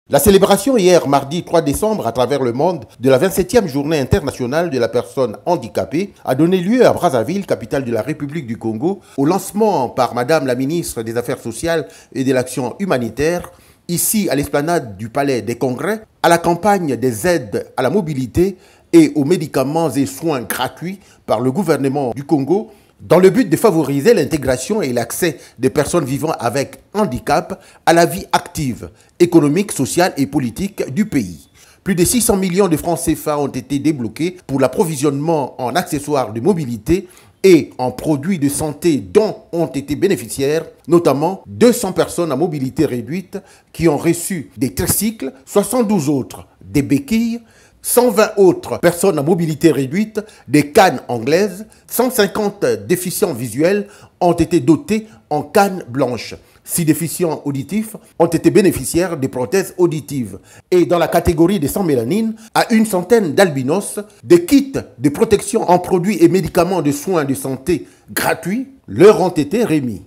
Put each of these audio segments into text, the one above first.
La célébration hier, mardi 3 décembre, à travers le monde, de la 27e journée internationale de la personne handicapée a donné lieu à Brazzaville, capitale de la République du Congo, au lancement par Madame la ministre des Affaires sociales et de l'Action humanitaire, ici à l'esplanade du Palais des Congrès, à la campagne des aides à la mobilité et aux médicaments et soins gratuits par le gouvernement du Congo, dans le but de favoriser l'intégration et l'accès des personnes vivant avec handicap à la vie active, économique, sociale et politique du pays. Plus de 600 millions de francs CFA ont été débloqués pour l'approvisionnement en accessoires de mobilité et en produits de santé dont ont été bénéficiaires, notamment 200 personnes à mobilité réduite qui ont reçu des tricycles, 72 autres des béquilles, 120 autres personnes à mobilité réduite, des cannes anglaises, 150 déficients visuels ont été dotés en cannes blanches. 6 déficients auditifs ont été bénéficiaires des prothèses auditives. Et dans la catégorie des sans mélanine, à une centaine d'albinos, des kits de protection en produits et médicaments de soins de santé gratuits leur ont été remis.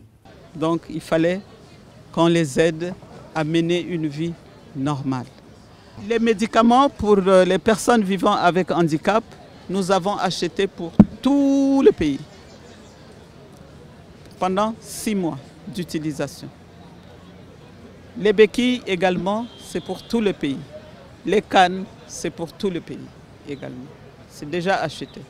Donc il fallait qu'on les aide à mener une vie normale. Les médicaments pour les personnes vivant avec handicap, nous avons acheté pour tout le pays pendant 6 mois d'utilisation. Les béquilles également, c'est pour tout le pays. Les cannes, c'est pour tout le pays également. C'est déjà acheté.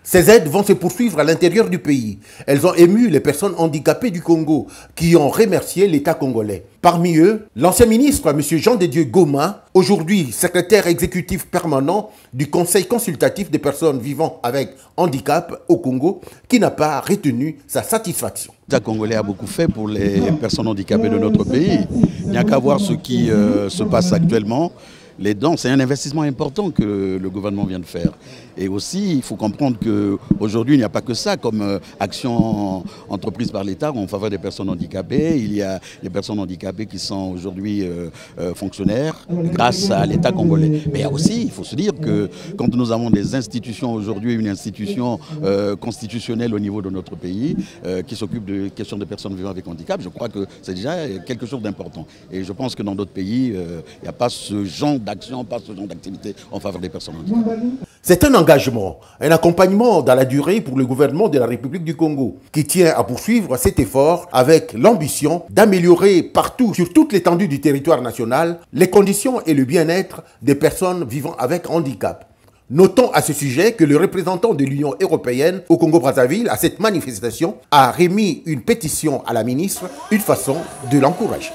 Ces aides vont se poursuivre à l'intérieur du pays. Elles ont ému les personnes handicapées du Congo qui ont remercié l'État congolais. Parmi eux, l'ancien ministre, M. Jean de Dieu Goma, aujourd'hui secrétaire exécutif permanent du Conseil consultatif des personnes vivant avec handicap au Congo, qui n'a pas retenu sa satisfaction. L'État congolais a beaucoup fait pour les personnes handicapées de notre pays. Il n'y a qu'à voir ce qui se passe actuellement. Les dents, c'est un investissement important que le gouvernement vient de faire. Et aussi, il faut comprendre qu'aujourd'hui, il n'y a pas que ça comme action entreprise par l'État en faveur des personnes handicapées. Il y a des personnes handicapées qui sont aujourd'hui fonctionnaires grâce à l'État congolais. Mais il y a aussi, il faut se dire que quand nous avons des institutions aujourd'hui, une institution constitutionnelle au niveau de notre pays qui s'occupe de questions de personnes vivant avec handicap, je crois que c'est déjà quelque chose d'important. Et je pense que dans d'autres pays, il n'y a pas ce genre d'action, pas ce genre d'activité en faveur des personnes handicapées. C'est un engagement, un accompagnement dans la durée pour le gouvernement de la République du Congo qui tient à poursuivre cet effort avec l'ambition d'améliorer partout, sur toute l'étendue du territoire national, les conditions et le bien-être des personnes vivant avec handicap. Notons à ce sujet que le représentant de l'Union européenne au Congo-Brazzaville à cette manifestation a remis une pétition à la ministre, une façon de l'encourager.